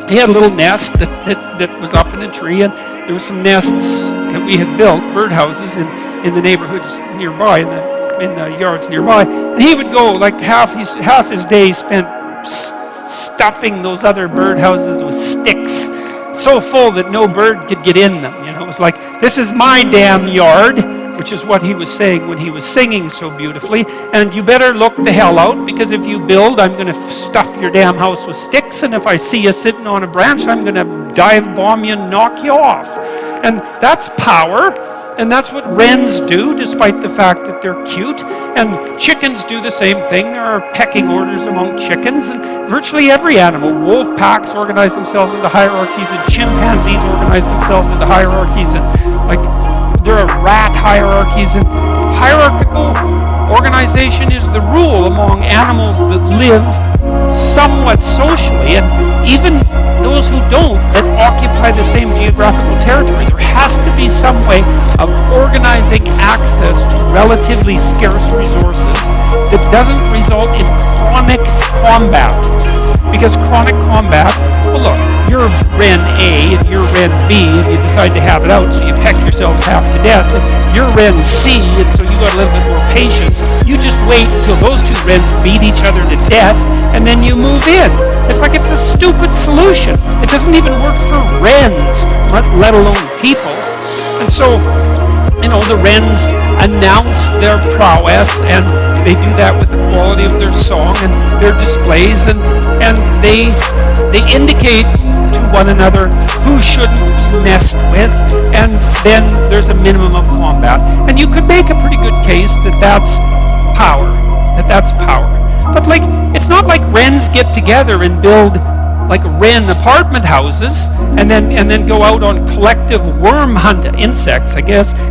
Speaker 1: he had a little nest that was up in a tree, and there were some nests that we had built, birdhouses, in the neighborhoods nearby, in the yards nearby. And he would go, like half his day spent stuffing those other birdhouses with sticks, so full that no bird could get in them. It was like, this is my damn yard, which is what he was saying when he was singing so beautifully. And you better look the hell out, because if you build, I'm going to stuff your damn house with sticks, and if I see you sitting on a branch, I'm going to dive bomb you and knock you off. And that's power, and that's what wrens do, despite the fact that they're cute. And chickens do the same thing. There are pecking orders among chickens, and virtually every animal. Wolf packs organize themselves into hierarchies, and chimpanzees organize themselves into hierarchies, and there are rat hierarchies, and hierarchical organization is the rule among animals that live somewhat socially, and even those who don't, that occupy the same geographical territory. There has to be some way of organizing access to relatively scarce resources that doesn't result in chronic combat. Because chronic combat, well look, you're Wren A and you're Wren B, and you decide to have it out, so you peck yourselves half to death, and you're Wren C, and so you got a little bit more patience. You just wait until those two wrens beat each other to death, and then you move in. It's like it's a stupid solution. It doesn't even work for wrens, let alone people. And so, the wrens announce their prowess, and they do that with the quality of their song and their displays, and they indicate to one another who shouldn't be messed with, and then there's a minimum of combat. And you could make a pretty good case that that's power. But it's not like wrens get together and build like wren apartment houses and then go out on collective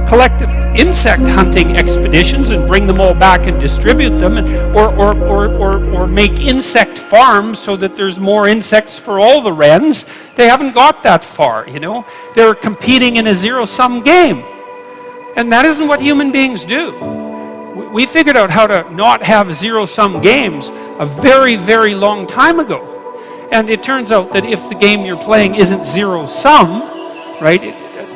Speaker 1: collective insect hunting expeditions and bring them all back and distribute them, or make insect farms so that there's more insects for all the wrens. They haven't got that far, They're competing in a zero-sum game. And that isn't what human beings do. We figured out how to not have zero-sum games a very, very long time ago. And it turns out that if the game you're playing isn't zero-sum, right,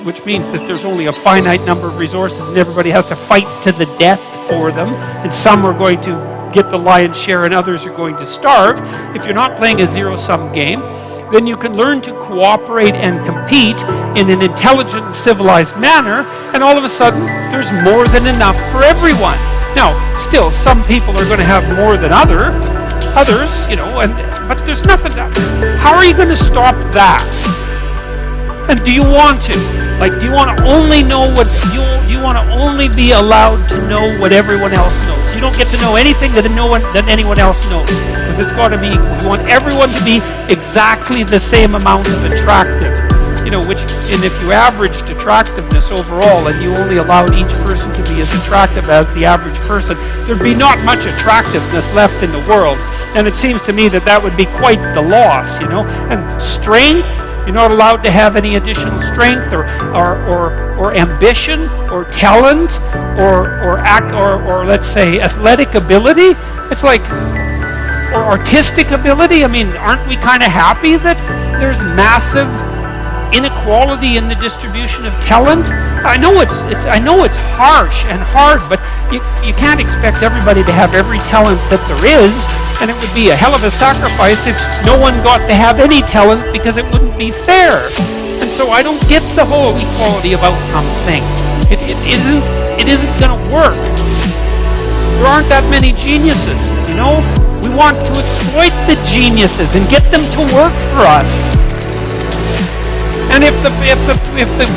Speaker 1: which means that there's only a finite number of resources and everybody has to fight to the death for them, and some are going to get the lion's share and others are going to starve. If you're not playing a zero-sum game, then you can learn to cooperate and compete in an intelligent and civilized manner, and all of a sudden, there's more than enough for everyone. Now, still, some people are going to have more than others, but there's nothing. How are you going to stop that? And do you want to? Do you want to only know what you want to only be allowed to know what everyone else knows? You don't get to know anything that anyone else knows, because it's got to be. You want everyone to be exactly the same amount of attractive. And if you averaged attractiveness overall and you only allowed each person to be as attractive as the average person, there'd be not much attractiveness left in the world. And it seems to me that would be quite the loss, And strength, you're not allowed to have any additional strength or ambition or talent or let's say athletic ability. It's like, or artistic ability. I mean, aren't we kind of happy that there's massive inequality in the distribution of talent? I know it's harsh and hard, but you can't expect everybody to have every talent that there is, and it would be a hell of a sacrifice if no one got to have any talent, because it wouldn't be fair. And so I don't get the whole equality of outcome thing. It isn't going to work. There aren't that many geniuses, We want to exploit the geniuses and get them to work for us. And if the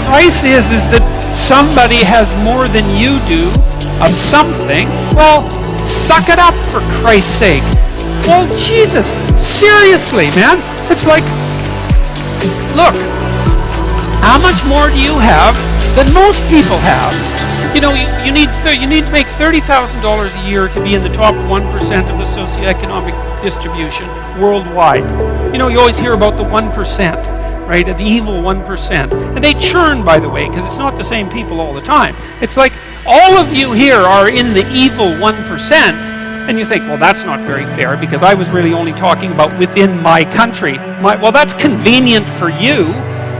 Speaker 1: price is that somebody has more than you do of something, well, suck it up for Christ's sake. Well, Jesus, seriously, man. It's like, look, how much more do you have than most people have? You know, you need to make $30,000 a year to be in the top 1% of the socioeconomic distribution worldwide. You know, you always hear about the 1%, right? The evil 1%. And they churn, by the way, because it's not the same people all the time. It's like all of you here are in the evil 1%, and you think, well, that's not very fair because I was really only talking about within my country. Well, that's convenient for you.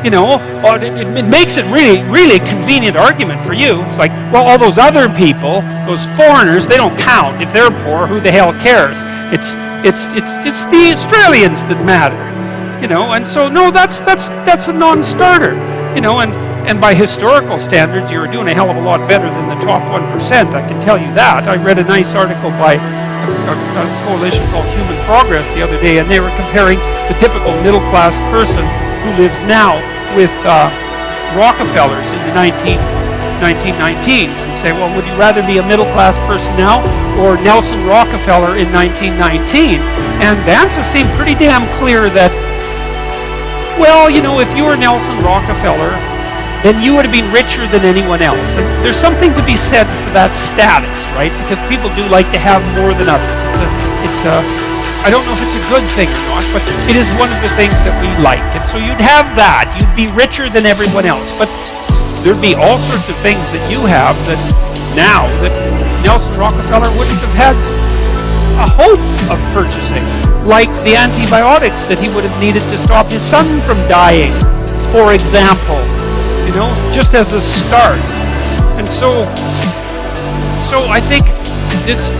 Speaker 1: You know, it makes it really convenient argument for you. It's like, well, all those other people, those foreigners, they don't count. If they're poor, who the hell cares? It's the Australians that matter. You know, and so no, that's a non-starter. You know, and by historical standards, you're doing a hell of a lot better than the top 1%. I can tell you that. I read a nice article by a coalition called Human Progress the other day, and they were comparing the typical middle-class person who lives now with Rockefellers in the 1919s, and say, well, would you rather be a middle-class person now or Nelson Rockefeller in 1919? And the answer seemed pretty damn clear that, well, you know, if you were Nelson Rockefeller, then you would have been richer than anyone else. And there's something to be said for that status, right? Because people do like to have more than others. I don't know if it's a good thing or not, but it is one of the things that we like. And so you'd have that. You'd be richer than everyone else. But there'd be all sorts of things that you have that now that Nelson Rockefeller wouldn't have had a hope of purchasing, like the antibiotics that he would have needed to stop his son from dying, for example, you know, just as a start. And so I think this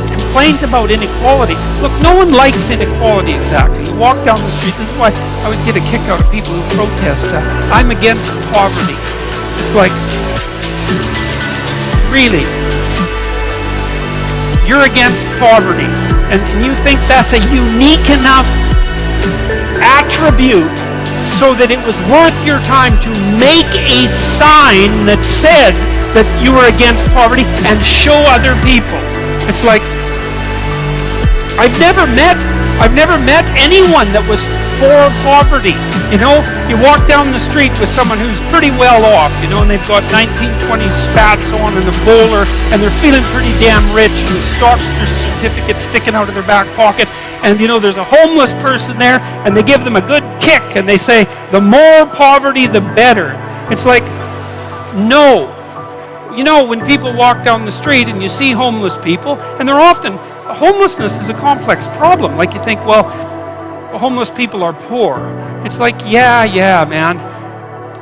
Speaker 1: complaint about inequality, look, no one likes inequality exactly. You walk down the street, this is why I always get a kick out of people who protest, I'm against poverty. It's like, really? You're against poverty, and you think that's a unique enough attribute so that it was worth your time to make a sign that said that you were against poverty and show other people. It's like, I've never met anyone that was for poverty. You know, you walk down the street with someone who's pretty well off, you know, and they've got 1920 spats on and a bowler, and they're feeling pretty damn rich, and the stock certificate sticking out of their back pocket, and you know, there's a homeless person there, and they give them a good kick, and they say, the more poverty, the better. It's like, no. You know, when people walk down the street and you see homeless people, and they're often, homelessness is a complex problem. Like you think, well, homeless people are poor. It's like, yeah, man.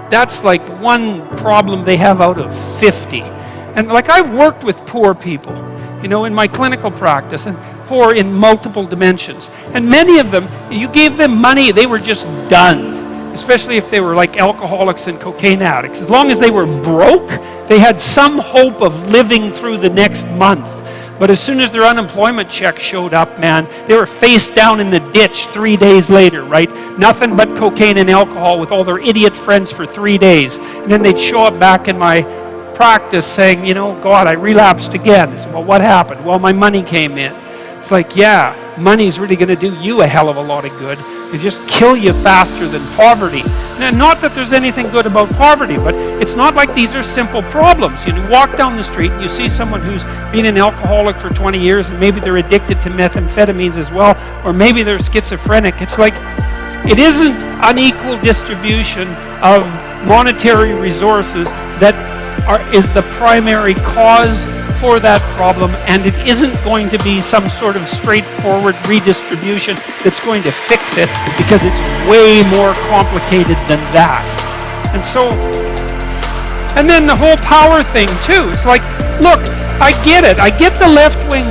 Speaker 1: That's like one problem they have out of 50. And like, I've worked with poor people, you know, in my clinical practice, and poor in multiple dimensions. And many of them, you gave them money, they were just done. Especially if they were like alcoholics and cocaine addicts. As long as they were broke, they had some hope of living through the next month. But as soon as their unemployment check showed up, man, they were face down in the ditch 3 days later, right? Nothing but cocaine and alcohol with all their idiot friends for 3 days. And then they'd show up back in my practice saying, you know, God, I relapsed again. I said, well, what happened? Well, my money came in. It's like, yeah, money's really going to do you a hell of a lot of good. It just kill you faster than poverty. Now, not that there's anything good about poverty, but it's not like these are simple problems. You walk down the street and you see someone who's been an alcoholic for 20 years and maybe they're addicted to methamphetamines as well, or maybe they're schizophrenic. It's like, it isn't unequal distribution of monetary resources that is the primary cause for that problem, and it isn't going to be some sort of straightforward redistribution that's going to fix it, because it's way more complicated than that. And so, and then the whole power thing too. It's like, look, I get it. I get the left wing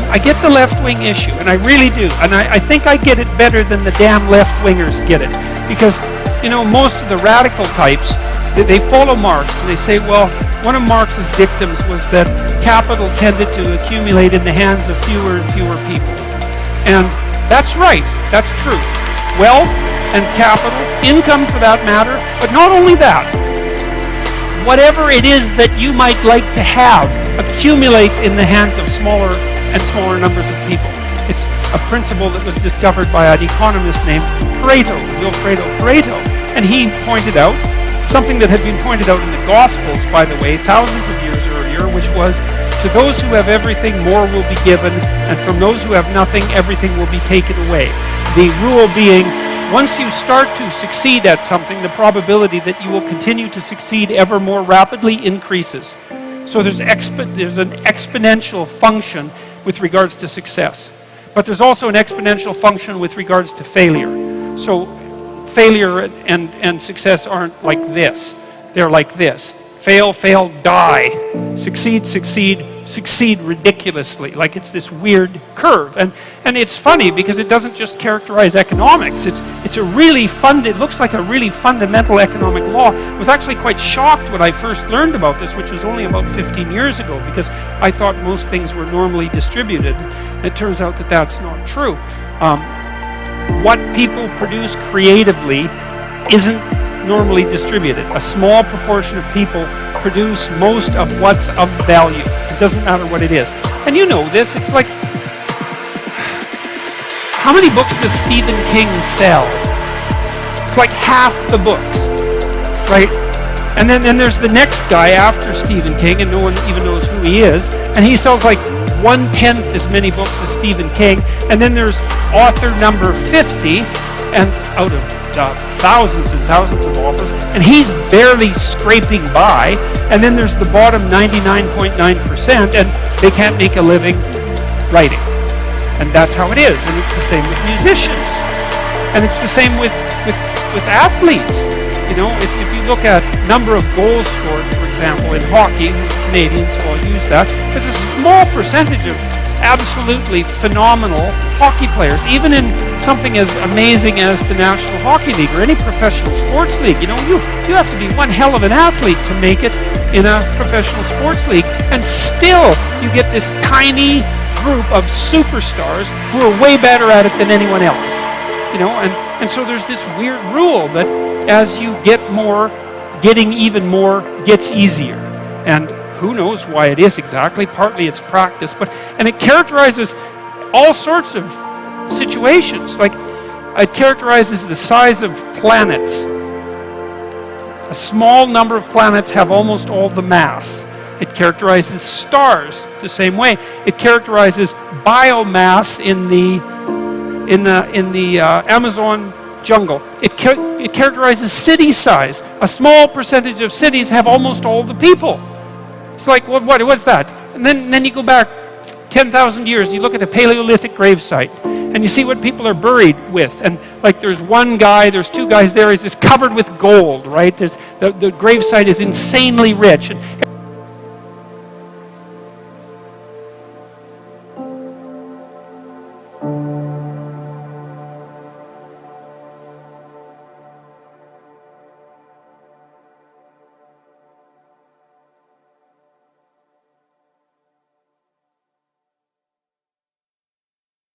Speaker 1: issue, and I really do. And I think I get it better than the damn left-wingers get it. Because, you know, most of the radical types, they follow Marx, and they say, well, one of Marx's dictums was that capital tended to accumulate in the hands of fewer and fewer people. And that's right, that's true. Wealth and capital, income for that matter, but not only that. Whatever it is that you might like to have accumulates in the hands of smaller and smaller numbers of people. It's a principle that was discovered by an economist named Pareto, Wilfredo Pareto. And he pointed out something that had been pointed out in the Gospels, by the way, thousands of years earlier, which was, to those who have everything, more will be given, and from those who have nothing, everything will be taken away. The rule being, once you start to succeed at something, the probability that you will continue to succeed ever more rapidly increases. So there's an exponential function with regards to success. But there's also an exponential function with regards to failure. So failure and success aren't like this. They're like this. Fail, fail, die. Succeed, succeed, succeed ridiculously. Like it's this weird curve. And it's funny because it doesn't just characterize economics. It's a really it looks like a really fundamental economic law. I was actually quite shocked when I first learned about this, which was only about 15 years ago, because I thought most things were normally distributed. It turns out that that's not true. What people produce creatively isn't normally distributed. A small proportion of people produce most of what's of value. It doesn't matter what it is. And you know this, it's like, how many books does Stephen King sell? It's like half the books, right? And then there's the next guy after Stephen King, and no one even knows who he is, and he sells like 1/10 as many books as Stephen King. And then there's author number 50, and out of thousands and thousands of authors, and he's barely scraping by. And then there's the bottom 99.9%, and they can't make a living writing. And that's how it is. And it's the same with musicians, and it's the same with athletes. You know, if you look at number of goals scored, for example, in hockey, Canadian, so I'll use that, there's a small percentage of absolutely phenomenal hockey players, even in something as amazing as the National Hockey League or any professional sports league. You know, you have to be one hell of an athlete to make it in a professional sports league, and still you get this tiny group of superstars who are way better at it than anyone else. You know, and so there's this weird rule that as you get more, getting even more gets easier. And who knows why it is exactly? Partly it's practice, and it characterizes all sorts of situations. Like, it characterizes the size of planets. A small number of planets have almost all the mass. It characterizes stars the same way. It characterizes biomass in the Amazon jungle. It characterizes city size. A small percentage of cities have almost all the people. It's like, what's that? And then you go back 10,000 years, you look at a Paleolithic gravesite, and you see what people are buried with. And like, there's one guy, there's two guys there, he's just covered with gold, right? The gravesite is insanely rich. And